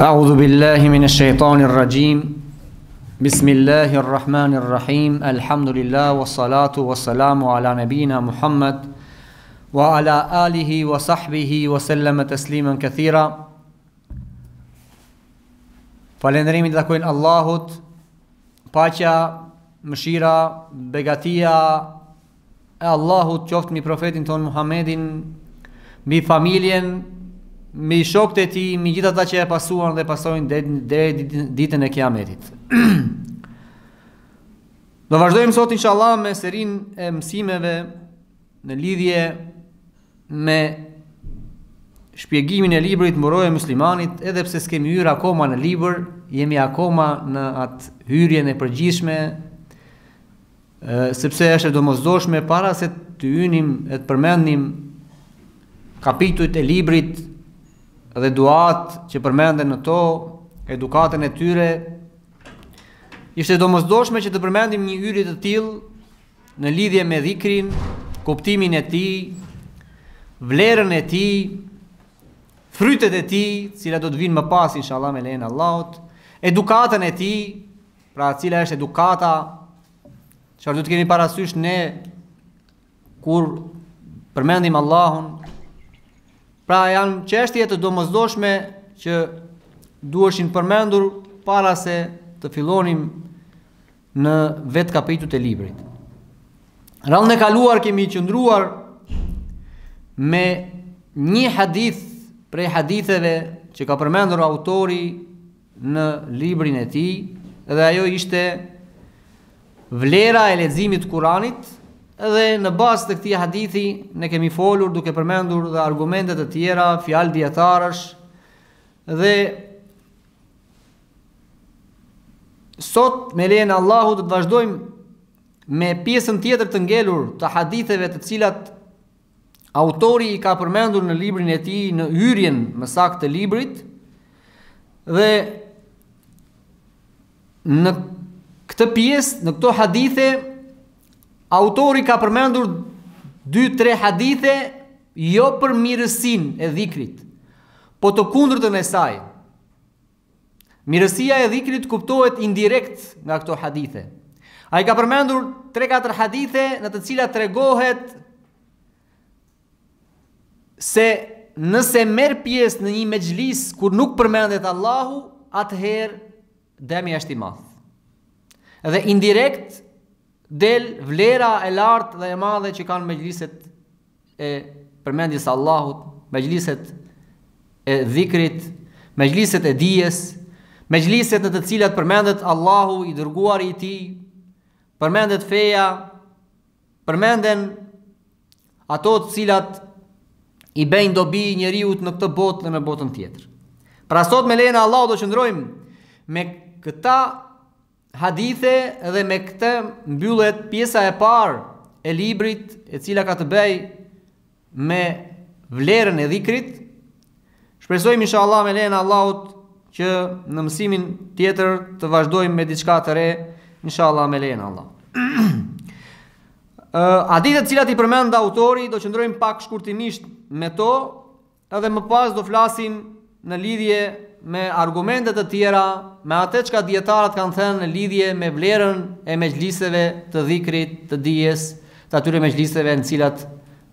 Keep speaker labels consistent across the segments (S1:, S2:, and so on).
S1: أعوذ بالله من الشيطان الرجيم بسم الله الرحمن الرحيم الحمد لله والصلاة والسلام على نبينا محمد وعلى آله وصحبه وسلم تسليما كثيرا. Falënderimi të takojnë Allahut, paqja, mëshira, begatia e Allahut qoftë mbi profetin ton Muhammedin, mbi familjen, mbi shokët e tij, mbi gjithë ata që e pasuan dhe pasojnë deri ditën e Kiametit. Do vazhdojmë sot inshallah me serinë e mësimeve në lidhje me shpjegimin e librit Mburoja e Muslimanit, edhe pse s'kemi hyrë akoma në libër, jemi akoma në atë hyrjen e përgjithshme, sepse është e domosdoshme para se të hynim e të përmendim kapitujt e librit dhe duat që përmenden në to, edukatën e tyre, ishte domosdoshme që të përmendim një hyrje të tillë në lidhje me dhikrin, kuptimin e tij, vlerën e tij, frytet e tij, cilat do të vinë më pas inshallah me lejen e Allahut, edukatën e tij, pra cila është edukata, çfarë do të kemi parasysh ne kur përmendim Allahun. Pra janë çështje të domosdoshme që duheshin përmendur para se të fillonim në vetë kapitujt e librit. Rallën e kaluar kemi qëndruar me një hadith prej haditheve që ka përmendur autori në librin e tij, dhe ajo ishte vlera e leximit të Kuranit, dhe në bazë të këtij hadithi ne kemi folur duke përmendur dhe argumente të tjera, fjalë dietarësh, dhe sot me lejen e Allahut do të vazhdojmë me pjesën tjetër të ngelur të haditheve të cilat autori i ka përmendur në librin e tij, në hyrjen më saktë të librit, dhe në këtë pjesë, në këto hadithe, autori ka përmendur 2-3 hadithe jo për mirësinë e dhikrit, po të kundërtën e saj. Mirësia e dhikrit kuptohet indirekt nga këto hadithe. Ai ka përmendur 3-4 hadithe në të cilat tregohet se nëse merr pjesë në një mexhlis kur nuk përmendet Allahu, atëherë dëmi është i madh. Dhe indirekt del vlera e lartë dhe e madhe që kanë mexhliset e përmendjes së Allahut, mexhliset e dhikrit, mexhliset e dijes, mexhliset në të cilat përmendet Allahu, i dërguari i tij, përmendet feja, përmenden ato të cilat i bëjnë dobi njeriu në këtë botë dhe në botën tjetër. Pra sot me lejen e Allahut do qëndrojmë me këta hadithe dhe me këtë mbyllet pjesa e parë e librit, e cila ka të bëjë me vlerën e dhikrit. Shpresojmë inshallah me lejen e Allahut që në mësimin tjetër të vazhdojmë me diçka të re, inshallah me lejen e Allahut. Hadithet cilat i përmend autori do qëndrojmë pak shkurtimisht me to, edhe më pas do flasim në lidhje me argumentet të tjera, me atë çka dietarët kanë thënë në lidhje me vlerën e mexhliseve të dhikrit, të dijes, të atyre mexhliseve në cilat,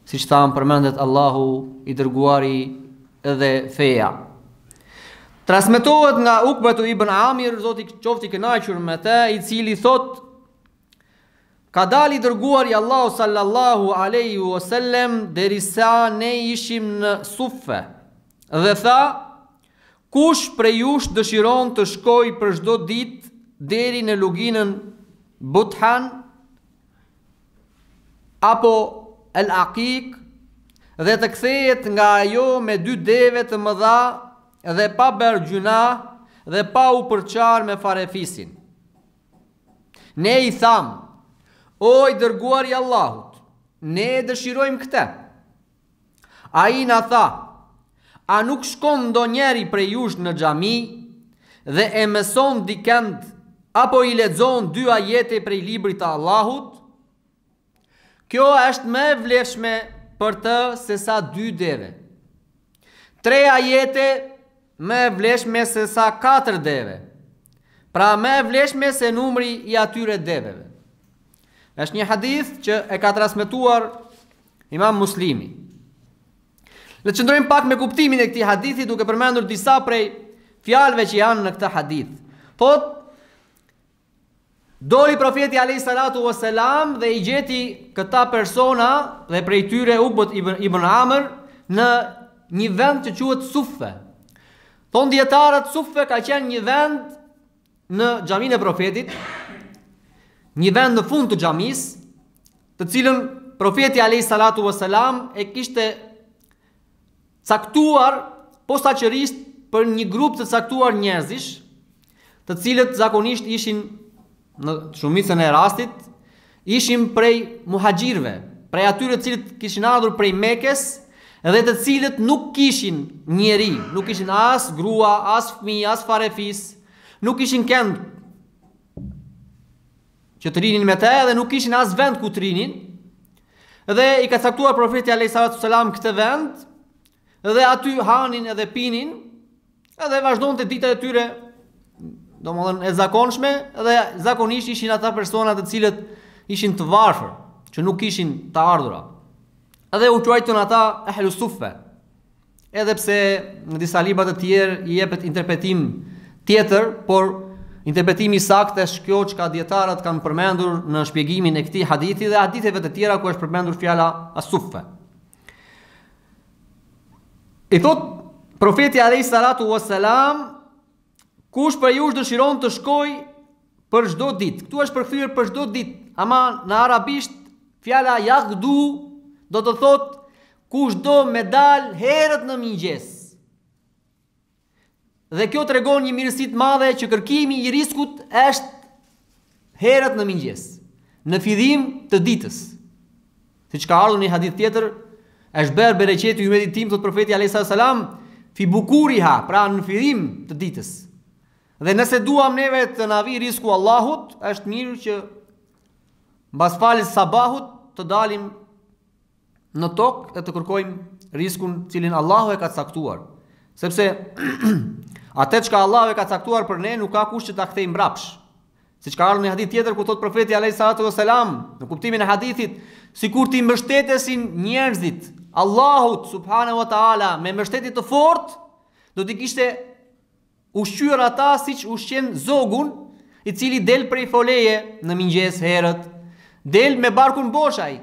S1: siç tham, përmendet Allahu, i dërguari dhe feja. Transmetohet nga Ukbatu ibn Amir, Zoti qoftë i kënaqur me të, i cili thot: ka dali dërguari Allahu sallallahu alaihi wasallam derisa ne ishim në Suffe, dhe tha: kush prej jush dëshiron të shkoj për çdo ditë deri në luginën Buthan apo El Aqiq dhe të kthehet nga ajo me 2 deve të mëdha dhe pa bërë gjuna dhe pa u përçar me farefisin. Ne i tham: o i dërguari i Allahut, ne dëshirojmë këtë. Ai na tha: a nuk shkon ndonjëri prej jush në xhami dhe e mëson dikënd apo i lexon 2 ajete prej librit të Allahut? Kjo është më e vlefshme për të se sa 2 deve. 3 ajete më e vlefshme se sa 4 deve. Pra më e vlefshme se numri i atyre deveve. Është një hadith që e ka transmetuar Imam Muslimi. Le të qëndrojmë pak me kuptimin e këtij hadithi, duke përmendur disa prej fjalëve që janë në këtë hadith. Thot, doli profeti alayhi salatu wassalam dhe i gjeti këta persona dhe prej tyre Ubud ibn Amr në një vend që quhet Suffe. Thon dietarët, Suffe ka qenë një vend në xhaminë e profetit, një vend në fund të xhamisë, të cilën profeti alayhi salatu wassalam e kishte caktuar posaçërisht për një grup të caktuar njerëzish, të cilët zakonisht ishin në shumicën e rastit ishin prej muhaxhirëve, prej atyre të cilët kishin ardhur prej Mekës dhe të cilët nuk kishin njeri, nuk kishin as grua, as fëmijë, as farefis, nuk kishin kënd që të rinin me te dhe nuk kishin as vend ku të rinin. Dhe i ka caktuar profeti alayhi salatu sallam këtë vend dhe aty hanin edhe pinin edhe vazhdonte ditët e tyre, domethënë e zakonshme, dhe zakonisht ishin ata persona të cilët ishin të varfër, që nuk kishin të ardhura. Edhe u quajtën ata ahlu suffe. Edhe pse në disa libra të tjerë i jepet interpretim tjetër, por interpretimi i saktë është kjo që dietarët kanë përmendur në shpjegimin e këtij hadithi dhe haditheve të tjera ku është përmendur fjala as-suffe. I thot profeti alayhi salatu wassalam, kush për jush dëshiron të shkoj për çdo ditë. Këtu është përkthyer për çdo ditë, ama në arabisht fjala yaghdu do të thot kush do me dal herët në mëngjes. Dhe kjo tregon një mirësi të madhe që kërkimi i riskut është herët në mëngjes, në fillim të ditës. Siç ka ardhur në një hadith tjetër, është bërë bereqeti i umetit tim, thot profeti alayhi salam, fi bukuriha, pra në fillim të ditës. Dhe nëse duam neve të na vi risku Allahut, është mirë që mbas falës sabahut të dalim në tokë dhe të kërkojmë riskun cilin Allahu e ka caktuar. Sepse atë çka Allahu e ka caktuar për ne nuk ka kush që ta kthejë mbrapsh. Siç ka ardhur në hadith tjetër ku thot profeti alayhi salatu wasalam, në kuptimin e hadithit, sikur ti mbështetesin njerëzit Allahut subhanahu wa taala me mbështetje të fortë, do t'i kishte ushqyer ata siç ushqen zogun, i cili del prej foleje në mëngjes herët, del me barkun bosh ai.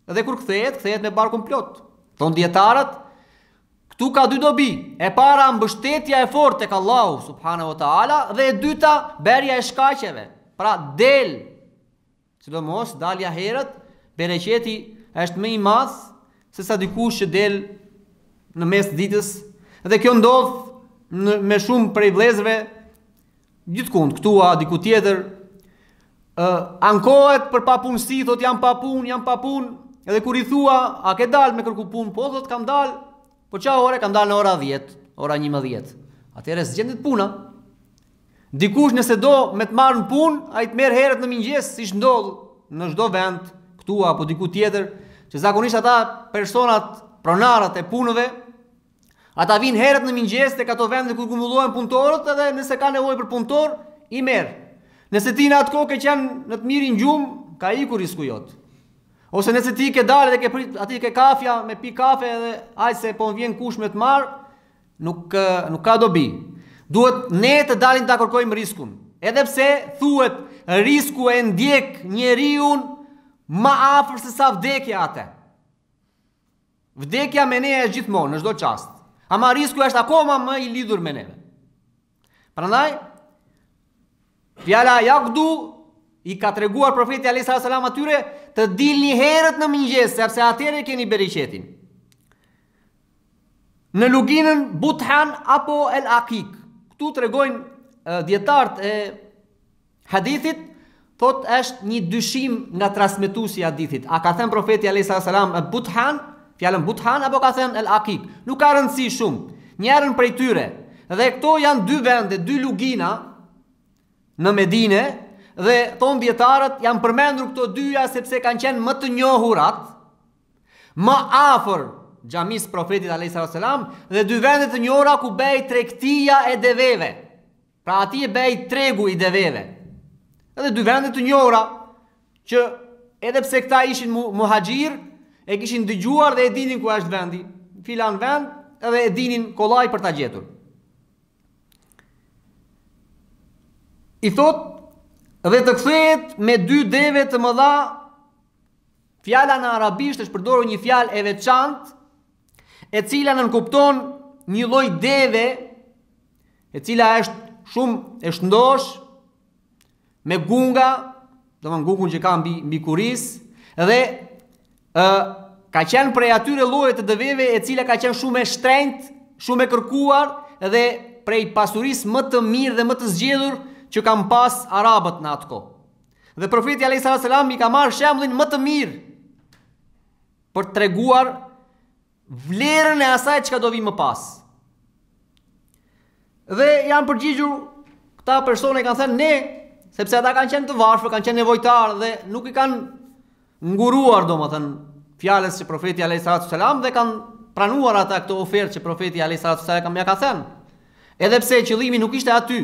S1: Dhe kur kthehet me barkun plot. Thon dietarët, këtu ka dy dobi. E para mbështetja e fortë tek Allahu subhanahu wa taala dhe e dyta berja e shkaqeve. Pra del, sidomos dalja herët, bereqeti është më i madh se sa dikush që del në mes ditës. Dhe kjo ndodh me shumë prej vëllezërve gjithkund, këtu a diku tjetër, ankohet për papunësi, thot jam pa punë, edhe kur i thua, a ke dal me kërku punë, po thot kam dal, po qa ore, kam dal në ora 10, ora 11, atëherë s'gjendet puna. Dikush nëse do me të marrë në punë, a i të merë herët në mëngjes, si shndodh në çdo vend, këtu apo diku tjetër, që zakonisht ata personat, pronarët e punëve, ata vinë herët në mëngjes tek ato vende ku kumullohen punëtorët, edhe nëse ka nevojë për punëtor, i merr. Nëse ti në atë kohë ke qenë në të mirin gjumë, ka ikur risku jot. Ose nëse ti ke dalë dhe ke prit, aty ke kafja, me pi kafe edhe aj se po vjen kush me të marr, nuk ka dobi. Duhet ne të dalim ta kërkojmë riskun. Edhe pse thuhet risku e ndjek njeriu më afër se sa vdekja atë. Vdekja me ne është gjithmonë në çdo çast. Ama risku është akoma më i lidhur me neve. Prandaj fjala yaqdu i ka treguar profeti alayhi salam atyre të dilni herët në mëngjes, sepse atëherë keni bereqetin. Në luginën Buthan apo El Akik. Këtu tregojnë dietarët e hadithit, thot është një dyshim nga transmetuesi i hadithit. A ka thënë profeti alayhi salam Buthan, fjalën Buthan apo ka thënë El Akik? Nuk ka rëndësi shumë. Njërën prej tyre. Dhe këto janë dy vende, dy lugina në Medine, dhe thonë dietarët janë përmendur këto dyja sepse kanë qenë më të njohurat, më afër xhamisë profetit alayhis salam dhe 2 vende të njohura ku bëj tregtia e deveve. Pra aty e bëj tregu i deveve. Edhe 2 vende të njohura që edhe pse këta ishin muhaxhir, e kishin dëgjuar dhe e dinin ku është vendi. Filan vend, edhe e dinin kollaj për ta gjetur. I thot, dhe të kthehet me 2 deve të mëdha. Fjala në arabisht është përdorur një fjalë e veçantë, e cila nënkupton një lloj deve, e cila është shumë e shëndosh, me gunga, domthon gungun që ka mbi kuris, dhe ka qenë prej atyre llojeve të deveve e cila ka qenë shumë e shtrenjtë, shumë e kërkuar dhe prej pasurisë më të mirë dhe më të zgjedhur që kanë pas arabët në atë kohë. Dhe profeti alayhis salam i ka marrë shembullin më të mirë për të treguar vlerën e asaj çka do vi më pas. Dhe janë përgjigjur këta persone, kanë thënë ne, sepse ata kanë qenë të varfër, kanë qenë nevojtarë dhe nuk i kanë nguruar domethënë fjalës së profeti alayhis salam dhe kanë pranuar ata këtë ofertë që profeti alayhis salam ja ka thënë. Edhe pse qëllimi nuk ishte aty.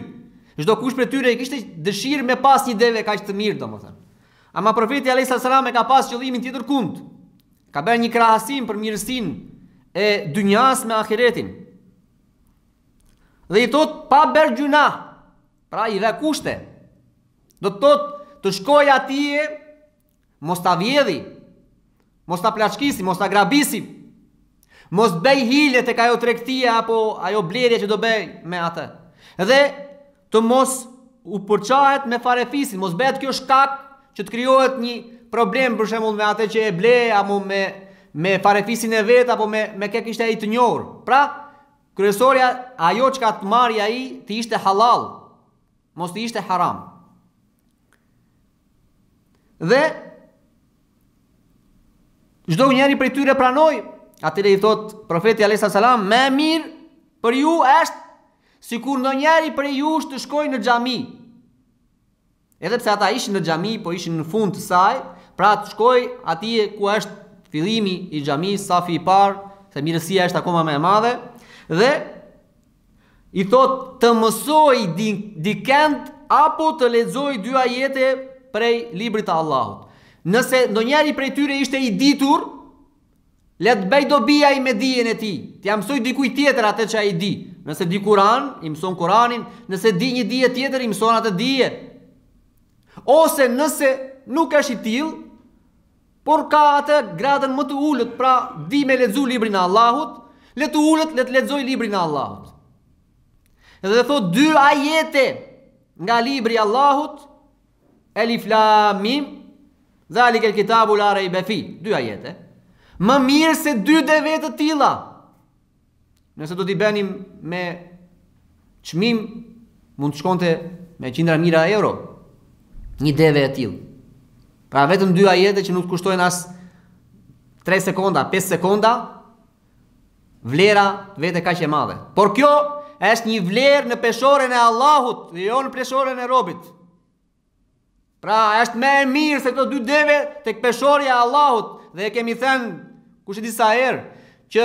S1: Çdo kush prej tyre kishte dëshirë me pas një deve kaq të mirë domethënë. Ama profeti alayhis salam e ka pas qëllimin tjetër kund. Ka bërë një krahasim për mirësinë e dynjas me ahiretin. Dhe i thot pa bërë gjuna, pra i dha kushte. Do të thot të shkoj atje, mos ta vjedhi, mos ta plaçkisi, mos ta grabisi, mos bëj hile tek ajo tregtia apo ajo blerje që do bëj me atë. Dhe të mos u përçahet me farefisin, mos bëhet kjo shkak që të krijohet një problem për shembull me atë që e ble apo me farefisin e vet apo me kë kishte ai të njohur. Pra, kryesorja ajo çka të marrë ai të ishte halal, mos të ishte haram. Dhe çdo njeri prej tyre pranoi, atëre i thot profeti alayhis salam, më mirë për ju është sikur ndonjëri prej jush të shkojë në xhami. Edhe pse ata ishin në xhami, po ishin në fund të saj, pra të shkojë atje ku është fillimi i xhamisë, safi i parë, se mirësia është akoma më e madhe, dhe i thot të mësoj dikend apo të lexoj 2 ajete prej librit të Allahut. Nëse ndonjëri prej tyre ishte i ditur, le të bëj dobi ai me dijen e tij. T'ia mësoj dikujt tjetër atë që ai di. Nëse di Kur'an, i mëson Kur'anin, nëse di një dije tjetër, i mëson atë dije. Ose nëse nuk është i tillë, por ka atë gradën më të ulët, pra di me lexu librin e Allahut, le të ulët, le të lexoj librin e Allahut. Dhe thot 2 ajete nga libri i Allahut, Elif Lam Mim, Zalika el-kitabu la rayba fi, 2 ajete. Më mirë se 2 deve të tilla. Nëse do t'i bënim me çmim, mund të shkonte me qindra mijëra euro një deve e tillë. Pra vetëm 2 ajete që nuk kushtojnë as 3 sekonda, 5 sekonda, vlera vetë kaq e madhe. Por kjo është një vlerë në peshoren e Allahut, dhe jo në peshoren e robit. Pra është më e mirë se këto 2 deve tek peshorja e Allahut, dhe e kemi thënë kush e di sa herë që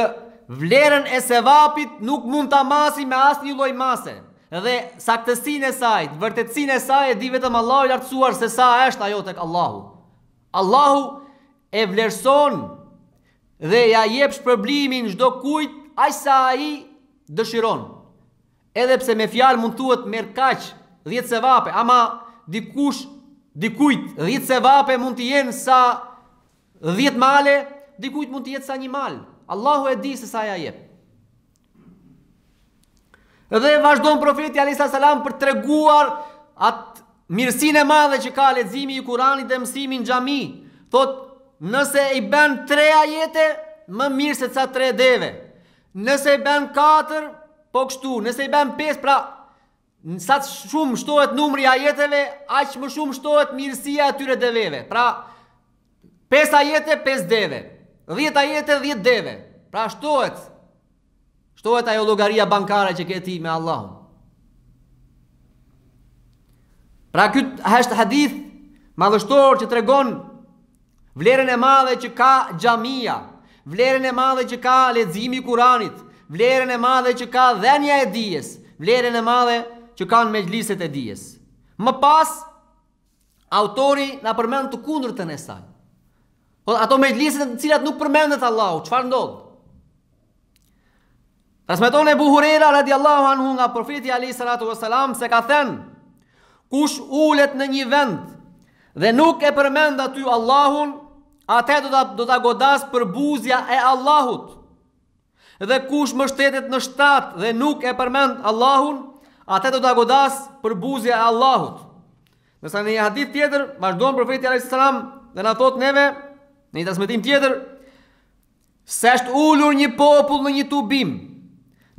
S1: vlerën e sevapit nuk mund ta masi me asnjë lloj mase. Dhe saktësinë e saj, vërtetësinë e saj e di vetëm Allahu i lartësuar se sa është ajo tek Allahu. Allahu e vlerëson dhe ja jep shpërblimin çdo kujt aq sa ai dëshiron. Edhe pse me fjalë mund thuhet merr kaq 10 sevape, ama dikujt 10 sevape mund të jenë sa 10 male, dikujt mund të jetë sa 1 mal. Allahu e di se sa ja jep. Dhe vazhdon profeti alayhis salam për treguar atë mirësinë e madhe që ka leximi i Kuranit dhe mësimi në xhami. Thot, nëse i bën 3 ajete, më mirë se ca 3 deve. Nëse i bën 4, po kështu. Nëse i bën 5, pra sa shumë shtohet numri i ajeteve, aq më shumë shtohet mirësia e atyre deveve. Pra 5 ajete, 5 deve. 10 ajete, 10 deve. Pra shtohet ajo llogaria bankare që ke ti me Allahun. Pra ky është hadith madhështor që tregon vlerën e madhe që ka xhamia. vlerën e madhe që ka leximi i Kuranit, vlerën e madhe që ka dhënia e dijes, vlerën e madhe që kanë mejliset e dijes. Më pas, autori na përmend të kundërtën e saj. Po ato mejliset në të cilat nuk përmendet Allahu, çfarë ndodh? Transmeton Ebu Hurera radiallahu anhu nga profeti alayhi salatu wasalam se ka thënë: kush ulet në një vend dhe nuk e përmend aty Allahun, atë do ta godas për buzja e Allahut. Dhe kush mbështetet në shtat dhe nuk e përmend Allahun, atë do ta godas për buzja e Allahut. Nëse në një hadith tjetër vazhdon profeti alayhi salam dhe na thot neve në një transmetim tjetër se është ulur një popull në një tubim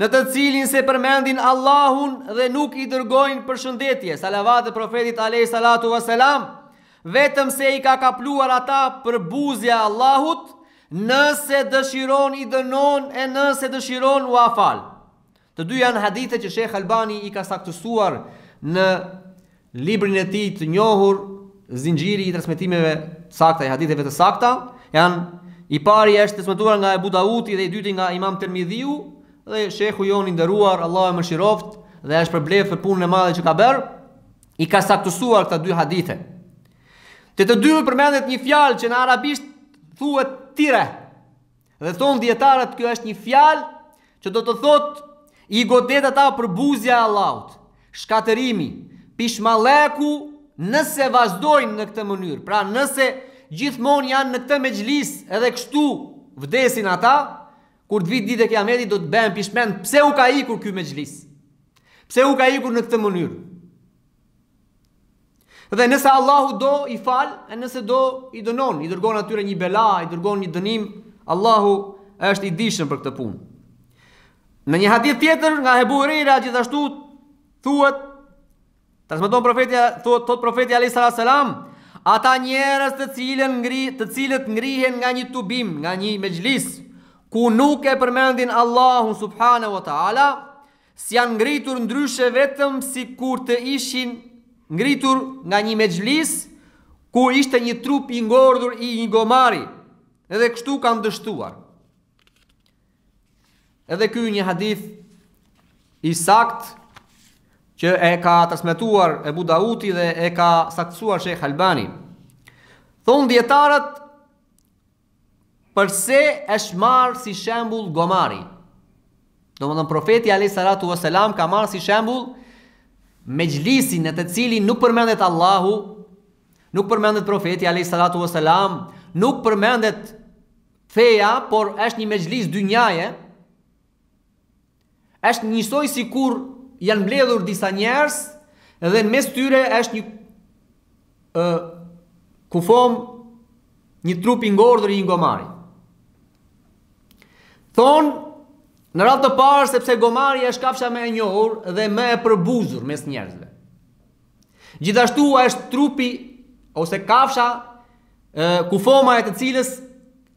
S1: në të cilin se përmendin Allahun dhe nuk i dërgojnë përshëndetje, salavat e profetit alayhi salatu wasalam, vetëm se i ka kapluar ata për buzja e Allahut, nëse dëshiron i dënon e nëse dëshiron u afal. Të dy janë hadithe që Sheikh Albani i ka saktësuar në librin e tij të njohur Zinxhiri i transmetimeve të sakta, i haditheve të sakta. I pari është transmetuar nga Ebu Dauti dhe i dyti nga Imam Tirmidhiu, dhe shehu jon i nderuar, Allahu e mëshiroft, dhe është për blef për punën e madhe që ka bërë, i ka saktësuar këta dy hadithe. Të dy përmendet një fjalë që në arabisht thuhet tire. Dhe thonë dietarët kjo është një fjalë që do të thotë i godet ata për buzja e Allahut. Shkatërimi, pishmalleku nëse vazhdojnë në këtë mënyrë. Pra nëse gjithmonë janë në këtë mexhlis edhe kështu vdesin ata, kur të vit ditë e Kiametit do të bëhen pishmend pse u ka ikur ky mexhlis. Pse u ka ikur në këtë mënyrë. Dhe nëse Allahu do i fal, e nëse do i dënon, i dërgon atyre një bela, i dërgon një dënim, Allahu është i dishëm për këtë punë. Në një hadith tjetër nga Ebu Hurera gjithashtu thuhet, transmeton profeti, thot profeti alayhi salam, ata njerëz të cilët ngrihen nga një tubim, nga një mexhlis, ku nuk e përmendin Allahun subhanahu wa taala, si janë ngritur ndryshe vetëm si kur të ishin ngritur nga një mexhlis ku ishte një trup i ngordhur i një gomari, edhe kështu kanë dështuar. Edhe ky një hadith i sakt që e ka transmetuar Ebu Dauti dhe e ka saktësuar Sheikh Albani. Thonë dietarët përse është marrë si shembull gomari. Domethënë profeti alayhi salatu wasalam ka marrë si shembull mexhlisin në të cilin nuk përmendet Allahu, nuk përmendet profeti alayhi salatu wasalam, nuk përmendet feja, por është një mexhlis dynjaje. Është njësoj sikur janë mbledhur disa njerëz dhe në mes tyre është një kufom, një trup i ngordhur i një gomari. Thonë në radhë të parë sepse gomari është kafsha më e njohur dhe më e përbuzur mes njerëzve. Gjithashtu është trupi ose kafsha kufoma e të cilës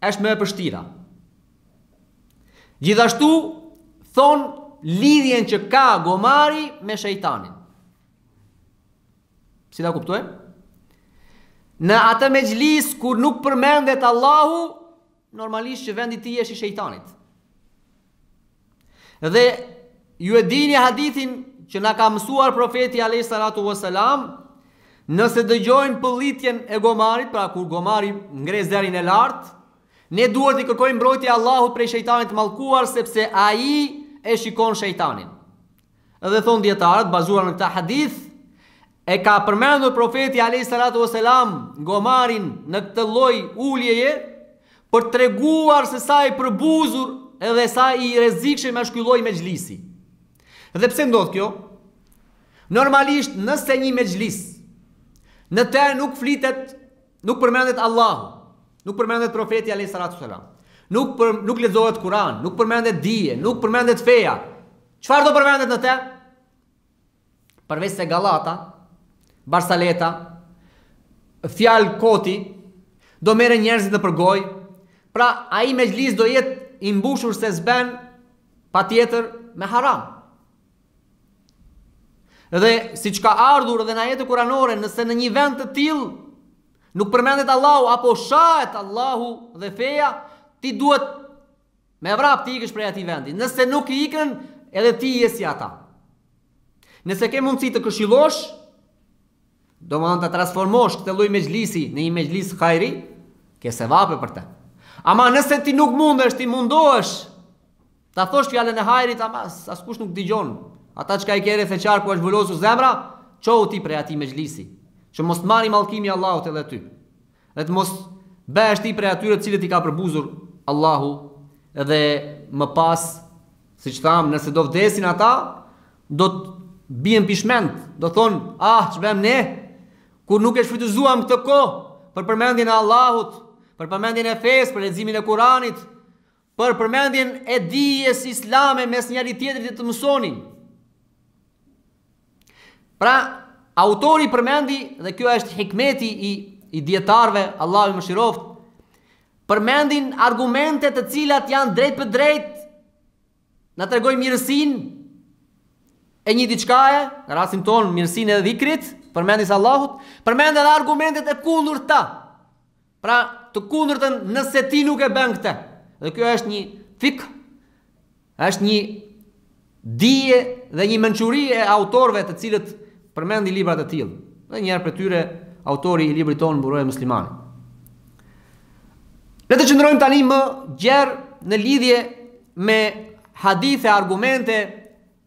S1: është më e vështira. Gjithashtu thon lidhjen që ka gomari me shejtanin. Si ta kuptoj? Në atë mexhlis kur nuk përmendet Allahu, normalisht që vendi i tij është i shejtanit. Dhe ju e dini hadithin që na ka mësuar profeti alayhi salatu wasalam, nëse dëgjojnë pëllitjen e gomarit, pra kur gomari ngre zërin e lartë, ne duhet të kërkojmë mbrojtje Allahut prej shejtanit të mallkuar, sepse ai e shikon shejtanin. Edhe thon dietarët bazuar në këtë hadith, e ka përmendur profeti alayhi salatu wasalam gomarin në këtë lloj uljeje për treguar se sa i përbuzur edhe sa i rrezikshëm është ky lloj mexhlisi. Dhe pse ndodh kjo? Normalisht nëse një mexhlis në të nuk flitet, nuk përmendet Allahu, nuk përmendet profeti alayhi salatu wasalam, nuk lexohet Kur'an, nuk përmendet dije, nuk përmendet feja, çfarë do përmendet në të? Përveç se gallata, barsaleta, fjalë koti, do merren njerëzit në përgoj. Pra ai mexhlis do jetë i mbushur se s'bën patjetër me haram. Dhe siç ka ardhur edhe në ajetë kuranore, nëse në një vend të tillë nuk përmendet Allahu apo shahet Allahu dhe feja, ti duhet me vrap ti ikësh prej atij vendi. Nëse nuk i ikën, edhe ti je si ata. Nëse ke mundësi të këshillosh, do më të transformosh këtë lloj mexhlisi në një mexhlis hajri, ke sevape për të. Ama nëse ti nuk mundesh, ti mundohesh ta thosh fjalën e hajrit, ama askush nuk dëgjon. Ata çka i kere theqar ku është vulosur zemra, çohu ti prej atij mexhlisi, që mos marri mallkimi i Allahut edhe ty. Dhe të mos bëhesh ti prej atyre të cilët i ka përbuzur Allahu, edhe më pas, siç tham, nëse do vdesin ata, do të bien pishment, do thonë, ç'bëm ne, kur nuk e shfrytëzuam këtë kohë për përmendjen e Allahut, për përmendjen e fesë, për leximin e Kuranit, për përmendjen e dijes islame mes njëri tjetrit të mësonin. Pra, autori përmendi, dhe kjo është hikmeti i dietarëve, Allahu i mëshiroft, përmendin argumente të cilat janë drejt për drejt, na tregojnë mirësinë e një diçkaje, në rastin tonë mirësinë e dhikrit, përmendis Allahut, përmend edhe argumentet e kundërta. Pra, të kundërtën nëse ti nuk e bën këtë. Dhe kjo është një fikë, është një dije dhe një mençuri e autorëve të cilët përmendin libra të tillë. Dhe njëherë për tyre autori i librit tonë Buroje Muslimani. Le të qëndrojmë tani më gjerë në lidhje me hadithe, argumente,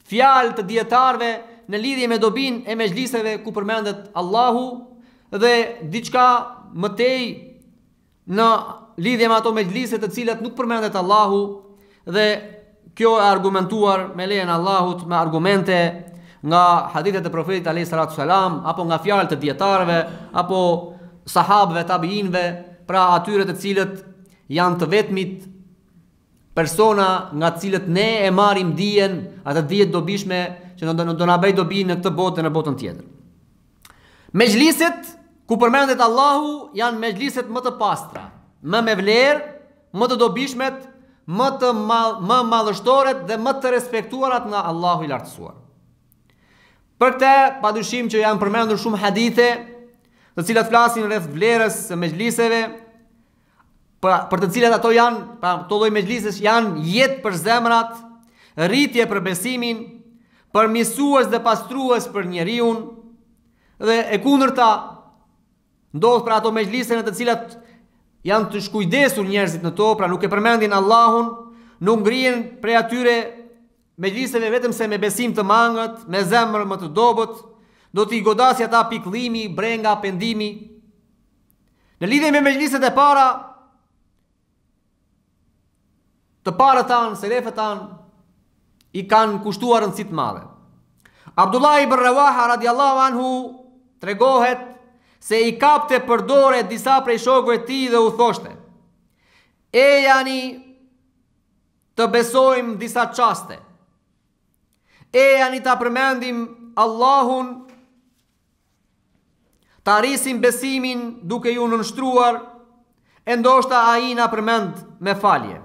S1: fjalë të dietarëve në lidhje me dobinë e mexhliseve ku përmendet Allahu dhe diçka më tej në lidhje me ato mexhlise të cilat nuk përmendet Allahu, dhe kjo e argumentuar me lejen e Allahut me argumente nga hadithet e profetit alayhis salatu selam, apo nga fjalët e dietarëve, apo sahabëve, tabiinëve, pra atyre të cilët janë të vetmit persona nga të cilët ne e marrim dijen, atë dije dobishme që do na bëj dobi në këtë botë dhe në botën tjetër. Mexhliset ku përmendet Allahu janë mexhliset më të pastra, më me vlerë, më të dobishmet, më madhështoret dhe më të respektuarat nga Allahu i lartësuar. Për këtë, padyshim që janë përmendur shumë hadithe, të cilat flasin rreth vlerës së mexhliseve, për të cilat ato janë, pra këto lloj mexhlisesh janë jetë për zemrat, rritje për besimin, përmirësues dhe pastrues për njeriu, dhe e kundërta ndodh për ato mexhlise në të cilat janë të shkujdesur njerëzit në to, pra nuk e përmendin Allahun, nuk ngrihen prej atyre mexhliseve vetëm se me besim të mangët, me zemër më të dobët, do t'i godasi ata pikëllimi, brenga, pendimi. Në lidhje me mexhliset e para, të parët tanë, selefët tanë, i kanë kushtuar rëndësi të madhe. Abdullah ibn Rawaha radiallahu anhu tregohet se i kapte për dorë disa prej shokëve të tij dhe u thoshte: "E jani të besojmë disa çaste. E jani ta përmendim Allahun, ta rrisim besimin duke ju nënshtruar, e ndoshta ai na përmend me falje."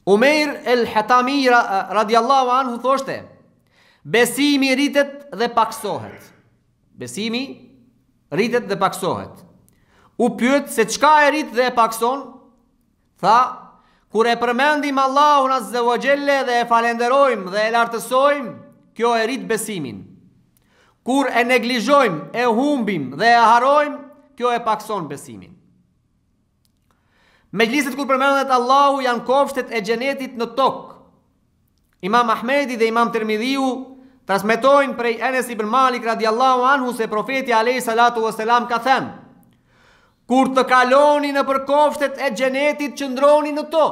S1: Umeir el-Hatami radiallahu anhu thoshte: "Besimi rritet dhe paksohet." Besimi rritet dhe paksohet. U pyet se çka e rrit dhe e pakson? Tha: "Kur e përmendim Allahun azza wa jalla dhe e falenderojmë dhe e lartësojmë, kjo e rrit besimin. Kur e neglizhojmë, e humbim dhe e harrojmë, kjo e pakson besimin." Mexhliset kur përmendet Allahu janë kopshtet e xhenetit në tokë. Imam Ahmedi dhe Imam Tirmidhiu transmetojnë prej Enes ibn Malik radiallahu anhu se profeti alayhi salatu wasalam ka thënë: "Kur të kaloni në për kopshtet e xhenetit, qëndroni në to."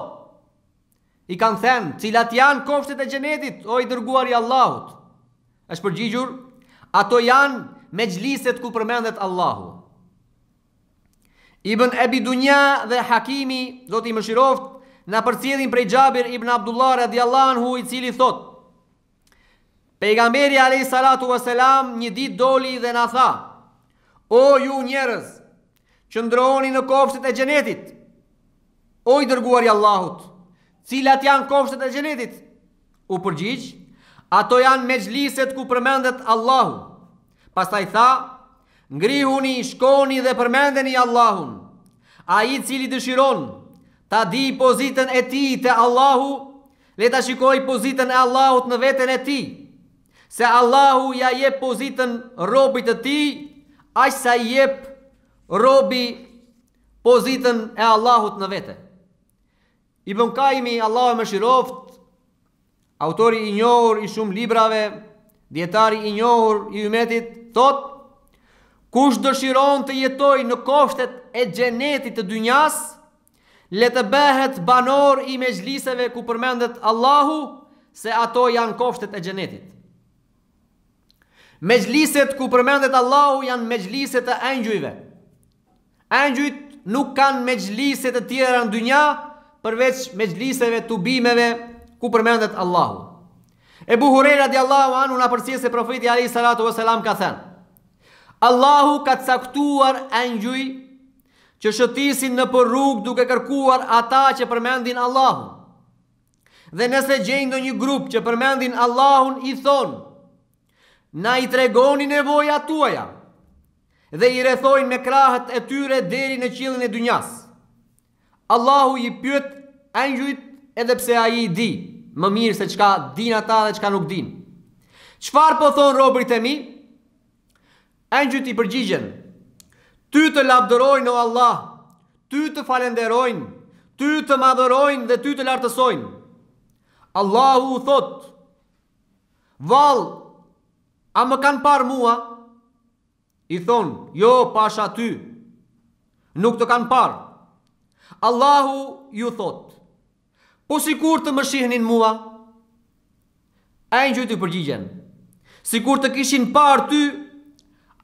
S1: I kanë thënë: "Cilat janë kopshtet e xhenetit, o i dërguari i Allahut?" Është përgjigjur: "Ato janë mexhliset ku përmendet Allahu." Ibn Abi Dunya dhe Hakimi, Zoti i mëshiroft, na përcjellin prej Xhabir ibn Abdullah radiallahu anhu, i cili thot: "Pejgamberi alayhi salatu wasalam një ditë doli dhe na tha: O ju njerëz, qëndroni në kopshtet e xhenetit." O i dërguari i Allahut, cilat janë kopshtet e xhenetit? U përgjigj: "Ato janë mexhliset ku përmendet Allahu." Pastaj tha: "Ngrihuni, shkoni dhe përmendeni Allahun. Ai cili dëshiron ta di pozitën e tij te Allahu, le ta shikoj pozitën e Allahut në veten e tij. Se Allahu ja jep pozitën robit të tij, aq sa i jep robi pozitën e Allahut në vete. Ibn Qayyimi, Allahu më shiroft, autori i njohur i shumë librave, dietari i njohur i ummetit, thot: kush dëshiron të jetoj në kofshtet e xhenetit të dynjas, le të bëhet banor i mezhliseve ku përmendet Allahu, se ato janë kofshtet e xhenetit. Mezhliset ku përmendet Allahu janë mezhliset e engjujve. Engjujt nuk kanë mezhliset e tjera në dynja, përveç mezhliseve të bimeve ku përmendet Allahu. Ebu Hurajra radiallahu anhu na përcjell se profeti alayhi salatu vesselam ka thënë: Allahu ka caktuar engjuj që shëtisin në për rrugë duke kërkuar ata që përmendin Allahun. Dhe nëse gjejnë ndonjë grup që përmendin Allahun, i thonë: na i tregoni nevojat tuaja, dhe i rrethojnë me krahët e tyre deri në qiellin e dynjas. Allahu i pyet engjujt edhe pse ai i di më mirë se çka din ata dhe çka nuk din. Çfarë po thon robërit e mi? Engjujt i përgjigjen: ty të lavdërojnë o Allah, ty të falenderojnë, ty të madhërojnë dhe ty të lartësojnë. Allahu u thot: vallë, a më kanë parë mua? I thonë: jo, pasha ty, nuk të kanë parë. Allahu ju thot: po sikur të më shihnin mua? Engjujt i përgjigjen: sikur të kishin parë ty,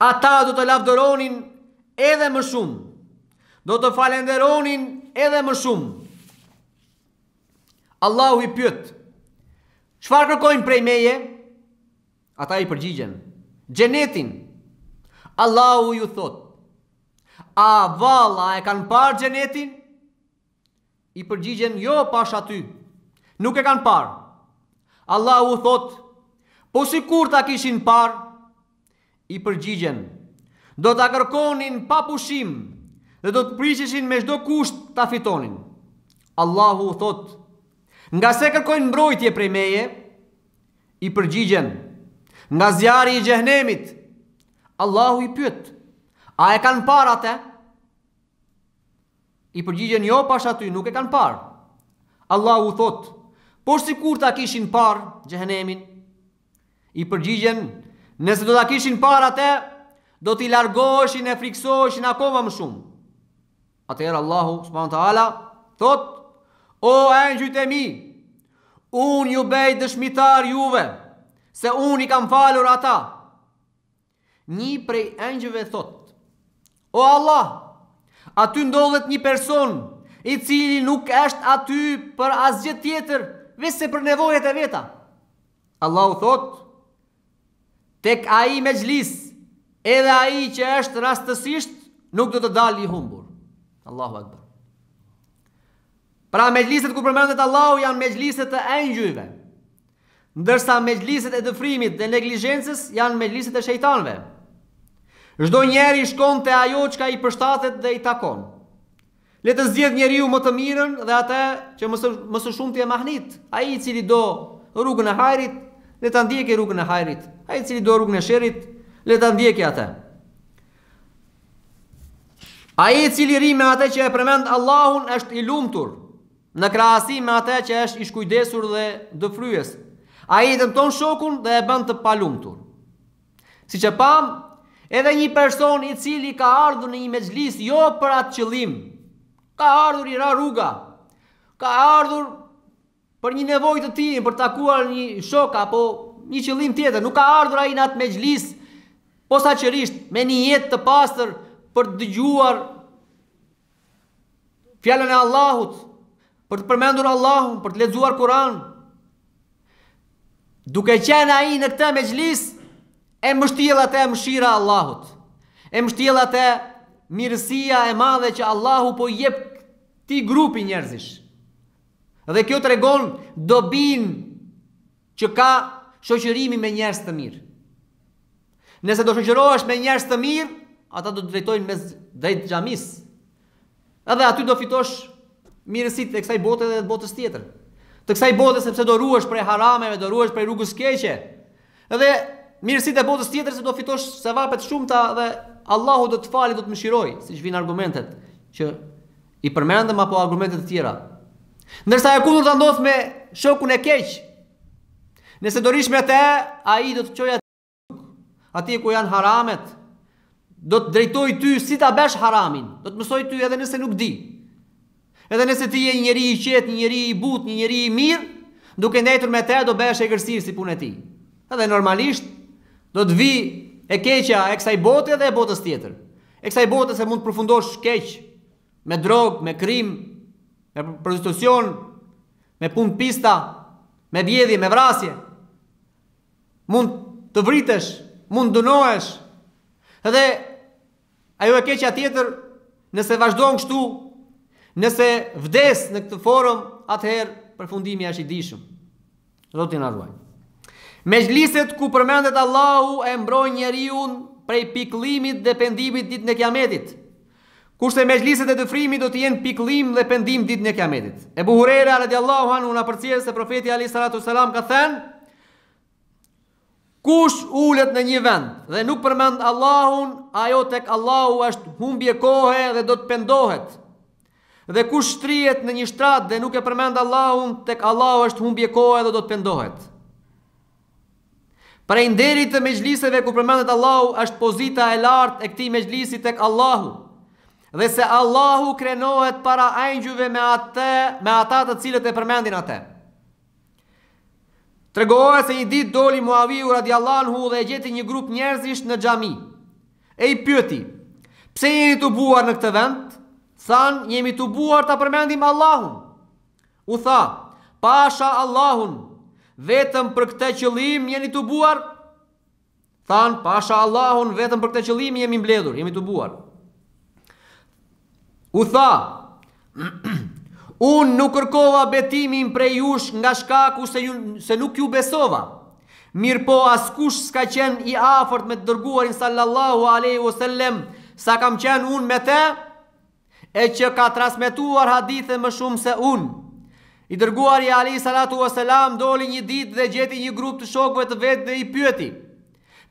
S1: ata do të lavdëronin edhe më shumë, do të falenderonin edhe më shumë. Allahu i pyet: çfarë kërkojnë prej meje? Ata i përgjigjen: xhenetin. Allahu ju thot: a valla e kanë parë xhenetin? I përgjigjen: jo, pasha ty, nuk e kanë parë. Allahu thot: po sikur ta kishin parë? I përgjigjen: do ta kërkonin pa pushim dhe do të prishishin me çdo kusht ta fitonin. Allahu thot: nga se kërkojnë mbrojtje prej meje? I përgjigjen: nga zjarri i xhehenemit. Allahu i pyet: a e kanë parë atë? I përgjigjen: jo, pasha ty, nuk e kanë parë. Allahu thot: por sikur ta kishin parë xhehenemin? I përgjigjen: nëse do ta kishin parë atë, do t'i largoheshin e friksoheshin akoma më shumë. Atëherë Allahu subhanahu wa taala thot: o engjujt e mi, unë ju bëj dëshmitar juve se unë i kam falur ata. Një prej engjëve thot: o Allah, aty ndodhet një person i cili nuk është aty për asgjë tjetër veçse për nevojat e veta. Allahu thot: tek ai mezhlis, edhe ai që është rastësisht, nuk do të dalë i humbur. Allahu akbar. Pra mezhliset ku përmendet Allahu janë mezhliset të engjujve, ndërsa mezhliset e dëfrimit dhe neglizhencës janë mezhliset e shejtanëve. Çdo njeri shkon te ajo çka i përshtatet dhe i takon. Le të zgjedh njeriu më të mirën dhe atë që më së shumti e mahnit. Ai i cili do rrugën e hajrit, le ta ndjekë rrugën e hajrit. Ai i cili do rrugën e sherrit, le ta ndjekë atë. Ai i cili rri me atë që e përmend Allahun është i lumtur, në krahasim me atë që është i shkujdesur dhe dëfryes. Ai i dëmton shokun dhe e bën të palumtur. Siç e pam, edhe një person i cili ka ardhur në një mezhlis jo për atë qëllim, ka ardhur i ra rruga, ka ardhur për një nevojë të tij, për të takuar një shok apo një qëllim tjetër, nuk ka ardhur ai në atë mezhlis posaçërisht me një jetë të pastër për të dëgjuar fjalën e Allahut, për të përmendur Allahun, për të lexuar Kur'an. Duke qenë ai në këtë mezhlis, e mështjell atë mëshira e Allahut, e mështjell atë mirësia e madhe që Allahu po jep ti grupi njerëzish. Dhe kjo tregon dobin që ka shoqërimi me njerëz të mirë. Nëse do shoqërohesh me njerëz të mirë, ata do të drejtojnë mes drejt xhamis. Edhe aty do fitosh mirësitë e kësaj bote dhe të botës tjetër. Të kësaj bote sepse do ruhesh prej harameve, do ruhesh prej rrugës keqe. Edhe mirësitë e botës tjetër se do fitosh sevapet shumëta dhe Allahu do të falë, do të mëshirojë, siç vijnë argumentet që i përmendëm apo argumentet të tjera. Ndërsa e kundërta ndodh me shokun e keq. Nëse do rish me të, ai do të çojë atje ku janë haramet, do të drejtoj ty si ta besh haramin, do të mësoj ty edhe nëse nuk di. Edhe nëse ti je një njeri i qetë, një njeri i butë, një njeri i mirë, duke ndajtur me te, do bëhesh e gërsirë si punë e ti. Edhe normalisht, do të vi e keqja e kësaj bote dhe e botës tjetër. E kësaj bote se mund të përfundosh keq, me drogë, me krim, me prostitucion, me punë pista, me vjedhje, me vrasje. Mund të vritesh, mund dënohesh. Edhe ajo e keqja tjetër, nëse vazhdon kështu, nëse vdes në këtë forum, atëherë përfundimi është i dishëm. Zoti na ruaj. Mejliset ku përmendet Allahu e mbrojnë njeriu prej pikëllimit dhe pendimit ditën e Kiametit. Kurse mejliset e dëfrimit do të jenë pikëllim dhe pendim ditën e Kiametit. Ebu Hurajra radiallahu anhu na përcjell se profeti alayhi salatu wasalam ka thënë: kush ulet në një vend dhe nuk përmend Allahun, ajo tek Allahu është humbje kohe dhe do të pendohet. Dhe kush shtrihet në një shtrat dhe nuk e përmend Allahun, tek Allahu është humbje kohe dhe do të pendohet. Prej nderit të mejliseve ku përmendet Allahu është pozita e lartë e këtij mejlisi tek Allahu. Dhe se Allahu krenohet para angjujve me ata të cilët e përmendin atë. Tregohet se një ditë doli Muaviu radiallahu anhu dhe e gjeti një grup njerëzish në xhami. E i pyeti: pse jeni të buar në këtë vend? Than: jemi të buar ta përmendim Allahun. U tha: pasha Allahun, vetëm për këtë qëllim jeni të buar? Than: pasha Allahun, vetëm për këtë qëllim jemi mbledhur, jemi të buar. U tha: unë nuk kërkova betimin prej jush nga shkaku se nuk ju besova. Mirë po askush s'ka qenë i afërt me të dërguarin sallallahu alaihi wasallam sa kam qenë unë me te, e që ka transmetuar hadithe më shumë se unë. I dërguari alayhi salatu wasalam doli një ditë dhe gjeti një grup të shokëve të vetë dhe i pyeti: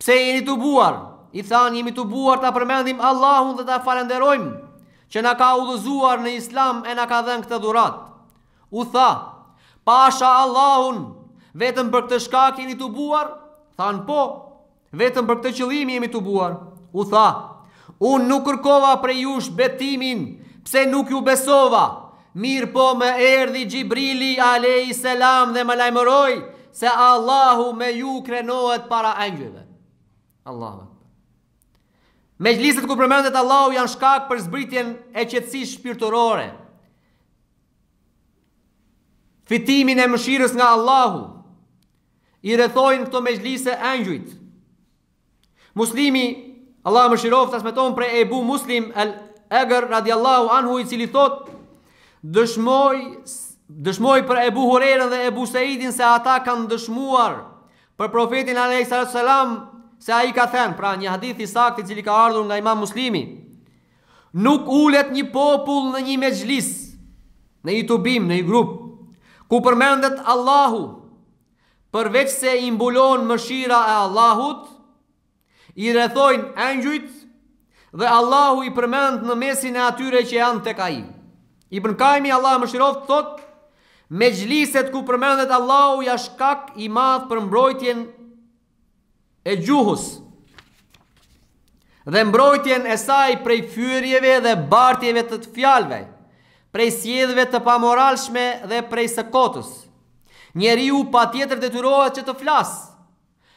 S1: pse jeni të buar? I thanë: jemi të buar ta përmendim Allahun dhe ta falenderojmë që na ka udhëzuar në Islam e na ka dhënë këtë dhuratë. U tha: pasha Allahun, vetëm për këtë shkak jeni të buar? Thanë: po, vetëm për këtë qëllim jemi të buar. U tha: unë nuk kërkova prej jush betimin pse nuk ju besova. Mirë po më erdhi Gjibrili alayhi salam dhe më lajmëroi se Allahu me ju krenohet para angjujve. Allahu. Mejliset ku përmendet Allahu janë shkak për zbritjen e qetësisë shpirtërore, fitimin e mëshirës nga Allahu. I rrethojnë këto mejlise angjujt. Muslimi, Allah mëshiroft, transmeton prej Ebu Muslim al-Eger radiallahu anhu, i cili thot: dëshmoj për Ebu Hurajrën dhe Ebu Saidin se ata kanë dëshmuar për profetin alayhi salatu wasalam se ai ka thënë, pra një hadith i saktë i cili ka ardhur nga Imam Muslimi: nuk ulet një popull në një mejlis, në një tubim, në një grup, ku përmendet Allahu, përveç se i mbulon mëshira e Allahut, i rrethojnë angjujt dhe Allahu i përmend në mesin e atyre që janë tek ai. Ibn Kaimi, Allah mëshiroft, thot: mejliset ku përmendet Allahu janë shkak i madh për mbrojtjen e gjuhës dhe mbrojtjen e saj prej fyrjeve dhe bartjeve të fjalëve, prej sjelljeve të pamoralshme dhe prej së kotës. Njeriu patjetër detyrohet që të flasë,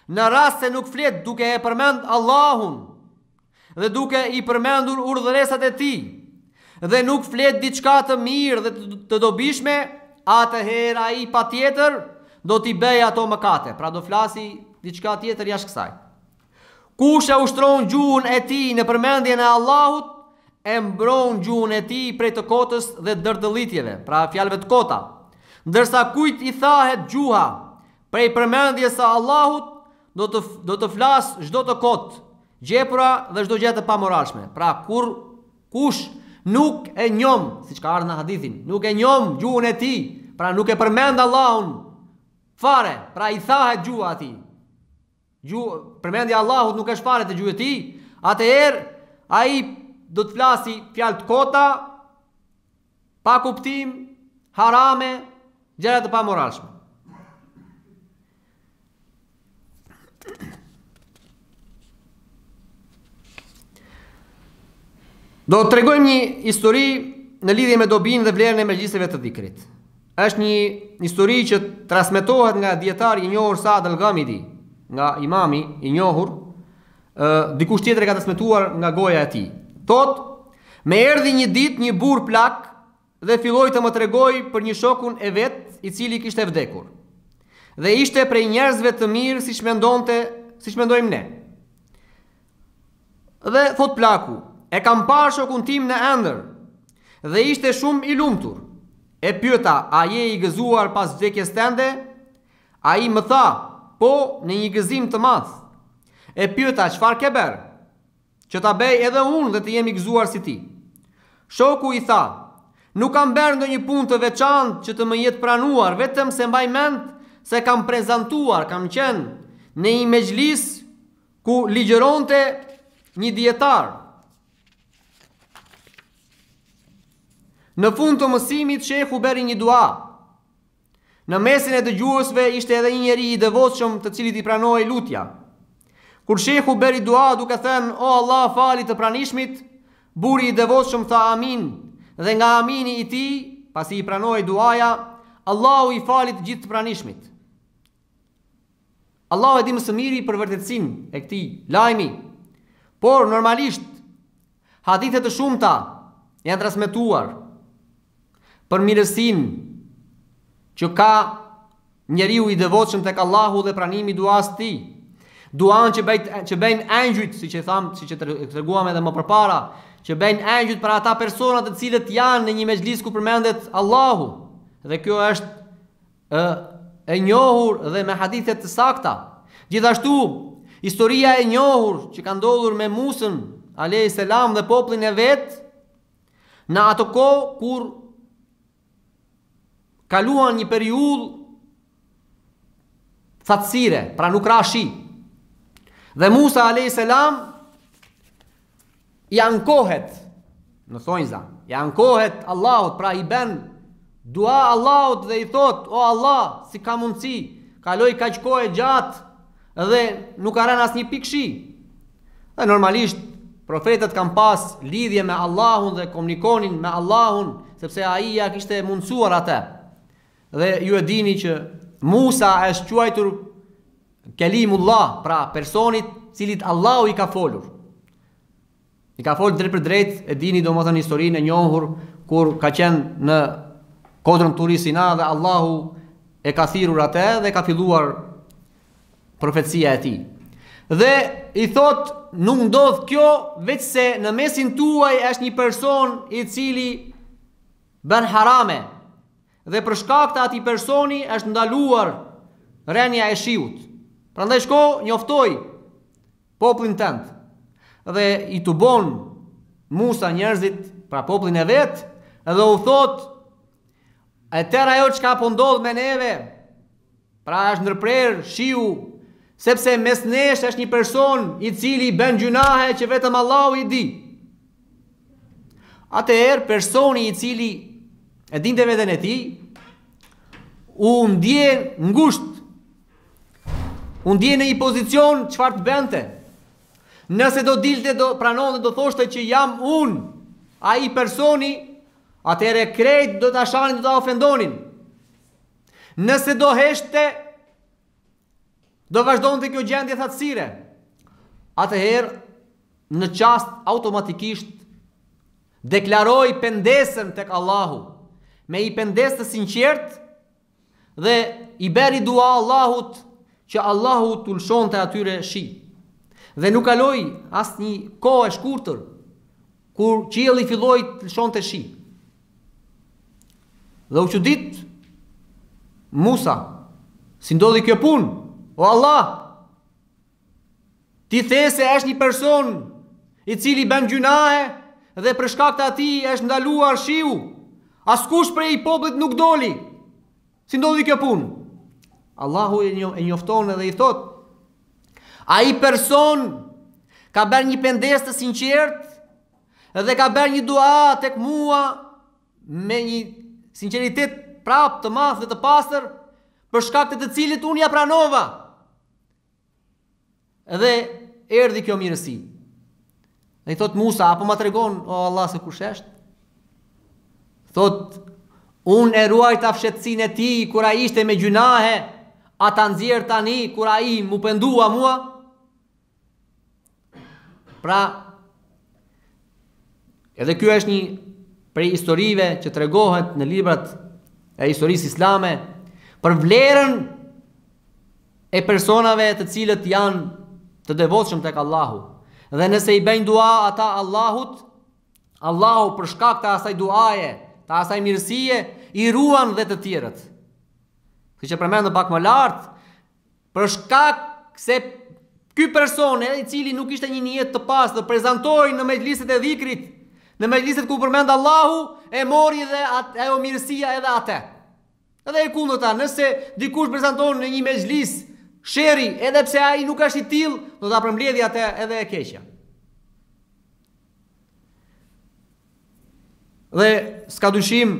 S1: në rast se nuk flet duke e përmend Allahun dhe duke i përmendur urdhëresat e tij, dhe nuk flet diçka të mirë dhe të dobishme, atëherë ai patjetër do t'i bëjë ato mëkate, pra do flasi diçka tjetër jashtë kësaj. Kush e ushtron gjuhën e tij në përmendjen e Allahut, e mbron gjuhën e tij prej të kotës dhe dërdëllitjeve, pra fjalëve të kota. Ndërsa kujt i thahet gjuha prej përmendjes së Allahut, do të flas çdo të kot, gjepura dhe çdo gjë të pamoralshme. Pra kush nuk e njom, siç ka ardhur në hadithin, nuk e njom gjuhën e tij, pra nuk e përmend Allahun fare, pra i thahet gjuha atij. Përmendja Allahut nuk është fare të gjuhës e tij, atëherë ai do të flasi fjalë të kota, pa kuptim, harame, gjëra të pamoralshme. Do të tregojmë një histori në lidhje me dobinë dhe vlerën e mejliseve të dhikrit. Është një histori që transmetohet nga dietari i njohur Saad al-Ghamidi, nga imami i njohur, dikush tjetër e ka transmetuar nga goja e tij. Thot, me erdhi një ditë një burr plak dhe filloi të më tregoj për një shokun e vet i cili kishte vdekur. Dhe ishte prej njerëzve të mirë siç mendojmë ne. Dhe thot plaku, e kam parë shokun tim në ëndër dhe ishte shumë i lumtur. E pyeta, a je i gëzuar pas vdekjes tënde? Ai më tha, po, në një gëzim të madh. E pyeta, çfarë ke bërë? Që ta bëj edhe unë dhe të jem i gëzuar si ti. Shoku i tha, nuk kam bërë ndonjë punë të veçantë që të më jetë pranuar, vetëm se mbaj mend se kam prezantuar, kam qenë në një mejlis ku ligjëronte një dietar. Në fund të mësimit, shehu bëri një dua. Në mesin e dëgjuesve ishte edhe një njeri i devotshëm të cilit i pranoi lutja. Kur shehu bëri dua duke thënë, o Allah, fali të pranishmit, buri i devotshëm tha amin, dhe nga amini i tij, pasi i pranoi duaja, Allahu i fali të gjithë të pranishmit. Allahu e di më së miri për vërtetësinë e këtij lajmi, por normalisht hadithe të shumta janë transmetuar për mirësinë që ka njeriu i devotshëm tek Allahu dhe pranimi i duas tij. Duan që bëjnë angjujt, siç e treguam edhe më përpara, që bëjnë angjujt për ata persona të cilët janë në një mejlis ku përmendet Allahu. Dhe kjo është e njohur dhe me hadithe të sakta. Gjithashtu, historia e njohur që ka ndodhur me Musën alayhis salam dhe popullin e vet në ato kohë kur kaluan një periudhë thatësire, pra nuk ra shi. Dhe Musa alayhis salam i ankohet në thonjza, i ankohet Allahut, pra i bën dua Allahut dhe i thot, o Allah, si ka mundësi, kaloi kaq kohë gjatë dhe nuk ka rënë asnjë pikë shi. Dhe normalisht profetët kanë pas lidhje me Allahun dhe komunikonin me Allahun, sepse ai ja kishte mundsuar atë. Dhe ju e dini që Musa është quajtur Kelimullah, pra personit cilit Allahu i ka folur. I ka folur drejt për drejt, e dini domethënë historinë e njohur kur ka qenë në kodrën Turi Sina dhe Allahu e ka thirrur atë dhe ka filluar profecia e tij. Dhe i thot, nuk ndodh kjo veç se në mesin tuaj është një person i cili bën harame. Dhe për shkak të atij personi është ndaluar rënia e shiut. Prandaj shko, njoftoj popullin tënd. Dhe i tubon Musa njerëzit, pra popullin e vet, dhe u thot, e tëra ajo çka po ndodh me neve, pra është ndërprer shiu, sepse mes nesh është një person i cili bën gjunahe që vetëm Allahu i di. Atëherë personi i cili e dinte veten e tij, u ndjen ngusht, u ndjen në një pozicion çfarë të bënte. Nëse do dilte, do pranonte, do thoshte që jam unë, ai personi, atëherë krejt do ta shanin, do ta ofendonin. Nëse do heshte, do vazhdonte kjo gjendje thatësire. Atëherë, në çast automatikisht deklaroi pendesën tek Allahu, me i pendesë të sinqert dhe i bëri dua Allahut që Allahu t'u lshonte atyre shi. Dhe nuk kaloi asnjë kohë e shkurtër kur qielli filloi të lshonte shi. Dhe u çudit Musa, si ndodhi kjo punë? O Allah, ti the se është një person i cili bën gjunahe dhe për shkak të atij është ndaluar shiu. Askush prej popullit nuk doli. Si ndodhi kjo punë? Allahu e njofton edhe i thot: ai person ka bërë një pendes të sinqert dhe ka bërë një dua tek mua me një sinqeritet prap të madh dhe të pastër, për shkak të cilit unë ja pranova. Dhe erdhi kjo mirësi. Dhe i thot Musa: apo ma tregon o Allah se kush është? Thot: unë e ruajta fshehtësinë e tij kur ai ishte me gjunahe, a ta nxjerr tani kur ai mu pendua mua? Pra, edhe ky është një prej historive që tregohet në librat e historisë islame për vlerën e personave të cilët janë të devotshëm tek Allahu. Dhe nëse i bëjnë dua ata Allahut, Allahu për shkak të asaj duaje, të asaj mirësie, i ruan dhe të tjerët. Siç e përmendëm pak më lart, për shkak se ky person, i cili nuk ishte një nijet të pastër, prezantoi në mejliset e dhikrit, në mejliset ku përmend Allahu, e mori dhe ajo mirësia edhe atë. Edhe e kundërta, nëse dikush prezanton në një mejlis sheri, edhe pse ai nuk është i tillë, do ta përmbledhë atë edhe e keqja. Dhe s'ka dyshim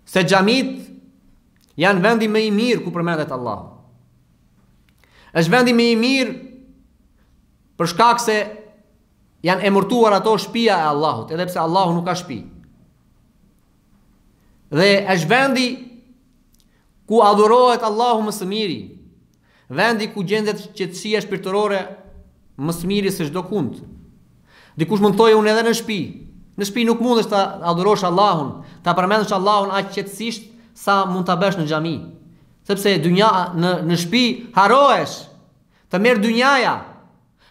S1: se xhamit janë vendi më i mirë ku përmendet Allahu. Është vendi më i mirë për shkak se janë emërtuar ato shtëpia e Allahut, edhe pse Allahu nuk ka shtëpi. Dhe është vendi ku adhurohet Allahu më së miri, vendi ku gjendet qetësia shpirtërore më së miri se çdo kund. Dikush mund thojë unë edhe në shtëpi nuk mundesh ta adhurosh Allahun, ta përmendësh Allahun aq qetësisht sa mund ta bësh në xhami. Sepse dynja në shtëpi harrohesh, të merr dynjaja.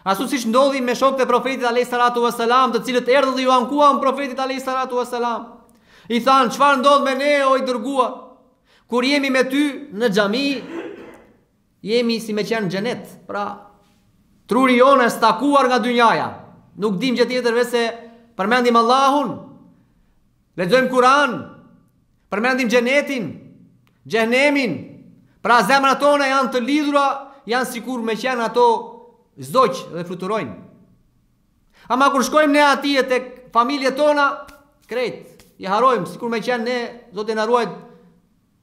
S1: Ashtu siç ndodhi me shokët e profetit alayhis salatu wassalam, të cilët erdhën dhe ju ankuan profetit alayhis salatu wassalam. I thanë: çfarë ndodh me ne o i dërguar? Kur jemi me ty në xhami, jemi si me qenë në xhenet. Pra, truri jonë është takuar nga dynjaja. Nuk dim gjë tjetër veçse përmendim Allahun, lexojmë Kur'an, përmendim xhenetin, xhenemin. Pra zemrat tona janë të lidhura, janë sikur me qenë ato zoq dhe fluturojnë. Ama kur shkojmë ne atje tek familjet tona, krejt i harrojmë, sikur me qenë ne, Zoti na ruaj,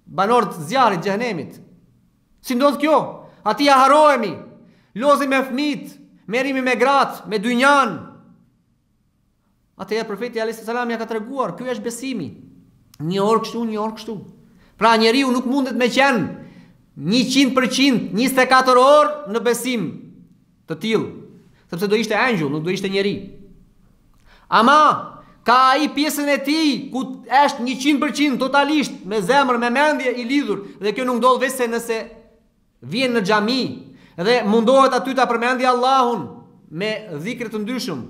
S1: banorët zjarrit xhenemit. Si ndodh kjo? Atje harrohemi, lozim me fëmijët, merrimi me gratë, me dynjan. Atëherë profeti alayhis salam ja ka treguar, ky është besimi. Një orë kështu, një orë kështu. Pra njeriu nuk mundet me qenë 100%, 24 orë në besim të tillë, sepse do ishte angjëll, nuk do ishte njeri. Ama ka ai pjesën e tij ku është 100% totalisht me zemër, me mendje i lidhur, dhe kjo nuk ndodh vetëm nëse vjen në xhami dhe mundohet aty ta përmendë Allahun me dhikre të ndryshëm,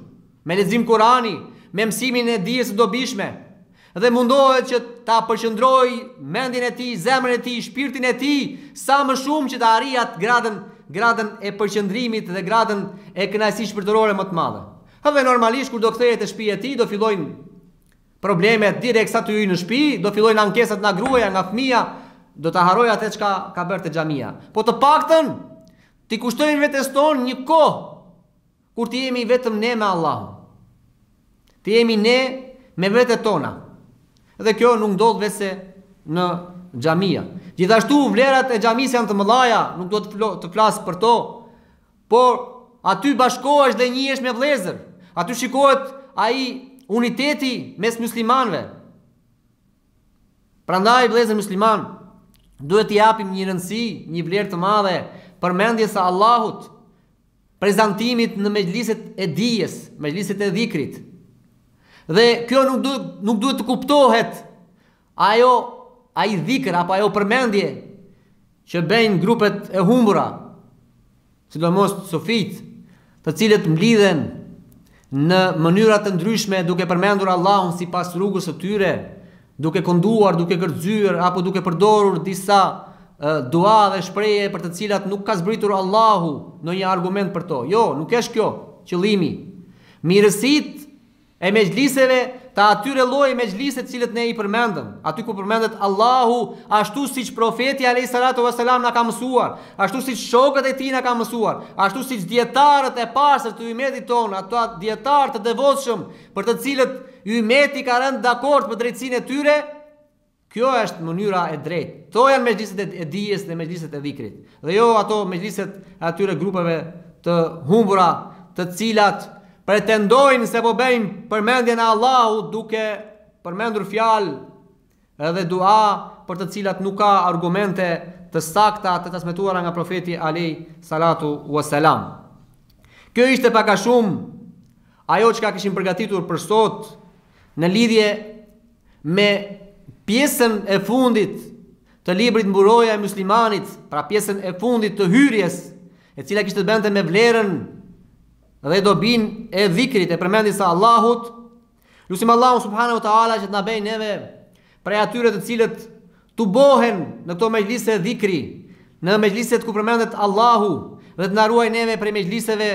S1: me lexim Kurani, me mësimin e dijes së dobishme, dhe mundohet që ta përqendroj mendjen e tij, zemrën e tij, shpirtin e tij sa më shumë që të arrijë atë gradën e përqendrimit dhe gradën e kënaqësisë shpirtërore më të madhe. Dhe normalisht kur do kthehet te shtëpia e tij, do fillojnë problemet direkt sa të hyjë në shtëpi, do fillojnë ankesat nga gruaja, nga fëmia, do ta harrojë atë çka ka bërë te xhamia. Po të paktën ti kushtojmë vetes tonë një kohë kur ti jemi vetëm ne me Allahun. Ti jemi ne me vetet tona. Dhe kjo nuk ndodh vetëm në xhamia. Gjithashtu vlerat e xhamisë janë të mëdha, nuk do të flas për to, por aty bashkohesh dhe njihesh me vëllezër. Aty shikohet ai uniteti mes muslimanëve. Prandaj vëllezër musliman, duhet t'i japim një rëndësi, një vlerë të madhe përmendjes së Allahut, prezantimit në mejliset e dijes, mejliset e dhikrit. Dhe kjo nuk duhet të kuptohet ai dhikr apo ajo përmendje që bëjnë grupet e humbura, sidomos sufit, të cilët mblidhen në mënyra të ndryshme duke përmendur Allahun sipas rrugës së tyre, duke kënduar, duke gërxyer apo duke përdorur disa dua dhe shprehje për të cilat nuk ka zbritur Allahu ndonjë argument për to. Jo, nuk është kjo qëllimi. Mirësitë e mejliseve të atyre lloje mejlise të cilët ne i përmendëm, aty ku përmendet Allahu, ashtu siç profeti alayhis salatu wassalam na ka mësuar, ashtu siç shokët e tij na ka mësuar, ashtu siç dietarët e pastër të ummetit ton, ato dietarë të devotshëm për të cilët ummeti ka rënë dakord për drejtsinë e tyre. Kjo është mënyra e drejtë. To janë mejliset e dijes dhe mejliset e dhikrit. Dhe jo ato mejliset atyre grupeve të humbura, të cilat pretendojnë se po bëjnë përmendjen e Allahut duke përmendur fjalë edhe dua për të cilat nuk ka argumente të sakta të transmetuara nga profeti alayhi salatu wassalam. Kjo ishte pak a shumë ajo çka kishim përgatitur për sot në lidhje me pjesën e fundit të librit Mburoja e Muslimanit, pra pjesën e fundit të hyrjes, e cila kishte të bënte me vlerën dhe dobinë e dhikrit, e përmendjes së Allahut. Lutim Allahun subhanahu wa taala që të na bëjë neve prej atyre të cilët tubohen në këto mejlise dhikri, në mejliset ku përmendet Allahu, dhe të na ruaj neve prej mejliseve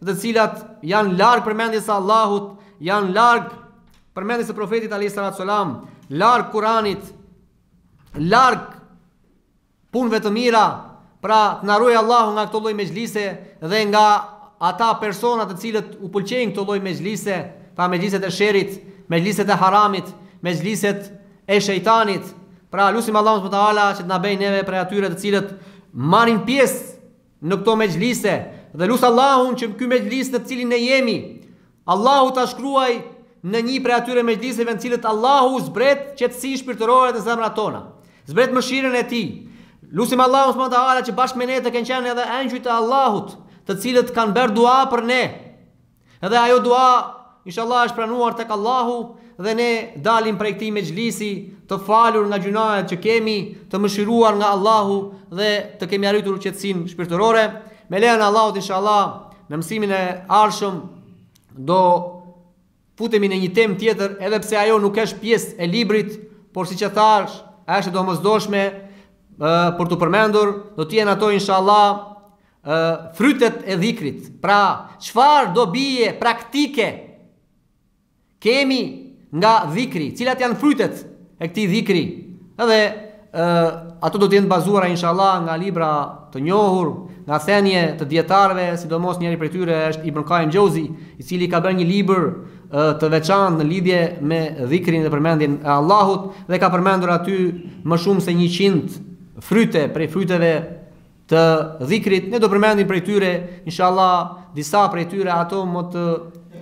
S1: të cilat janë larg përmendjes së Allahut, janë larg përmendjes së profetit alayhis salam, larg Kuranit, larg punëve të mira. Pra të na ruaj Allahu nga këto lloj mejlise dhe nga ata persona të cilët u pëlqejnë këto lloj mejlise, pa mejliset e sherrit, mejliset e haramit, mejliset e shejtanit. Pra lutim Allahun subhanahu wa taala që të na bëjë neve prej atyre të cilët marrin pjesë në këto mejlise, dhe lut Allahun që ky mejlis në të cilin ne jemi, Allahu ta shkruaj në një prej atyre mejliseve në cilët Allahu zbret qetësi shpirtërore në zemrat tona, zbret mëshirën e tij. Lutim Allahun subhanahu wa taala që bashkë me ne të kenë qenë edhe angjujt e Allahut, të cilët kanë bërë dua për ne. Edhe ajo dua inshallah është pranuar tek Allahu dhe ne dalim prej këtij mejlisi të falur nga gjunahet që kemi, të mëshiruar nga Allahu dhe të kemi arritur qetësinë shpirtërore. Me lejen e Allahut inshallah në mësimin e ardhshëm do futemi në një temë tjetër, edhe pse ajo nuk është pjesë e librit, por siç e thash, është domosdoshme për të përmendur, do të jenë ato inshallah frytet e dhikrit. Pra, çfarë do bie praktike kemi nga dhikri, cilat janë frytet e këtij dhikri. Edhe ato do të jenë bazuara inshallah nga libra të njohur, nga thënie të dietarëve, sidomos njëri prej tyre është Ibn Qayyim Jauzi, i cili ka bërë një libër të veçantë në lidhje me dhikrin dhe përmendjen e Allahut, dhe ka përmendur aty më shumë se 100 fryte prej fryteve të dhikrit. Ne do përmendim prej tyre inshallah disa prej tyre, ato më të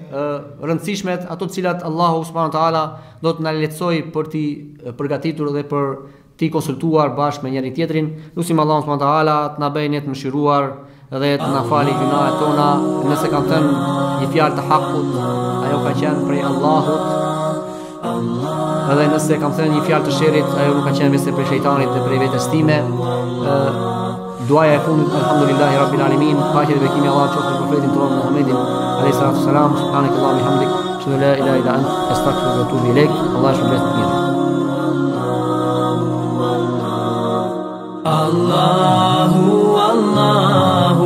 S1: rëndësishmet, ato të cilat Allahu subhanahu wa taala do të na lehtësoj për t'i përgatitur dhe për t'i konsultuar bashkë me njëri tjetrin. Lutim Allahun subhanahu wa taala të na bëjë ne të mëshiruar dhe të na falë gjunahet tona. Nëse kanë thënë një fjalë të hakut, ajo ka qenë prej Allahut. Edhe nëse kanë thënë një fjalë të sherrit, ajo nuk ka qenë vetëm prej shejtanit dhe prej vetes time. Duaja e fundit, alhamdulillahi rabbil alamin, paqja dhe bekimi Allah qoftë për profetin tonë Muhammedin alayhi salatu wasalam. Subhanakallahumma hamdik, ashhadu an la ilaha illa anta, astaghfiruka wa atubu ilaik. Allah shpëlet mirë. Allahu Allahu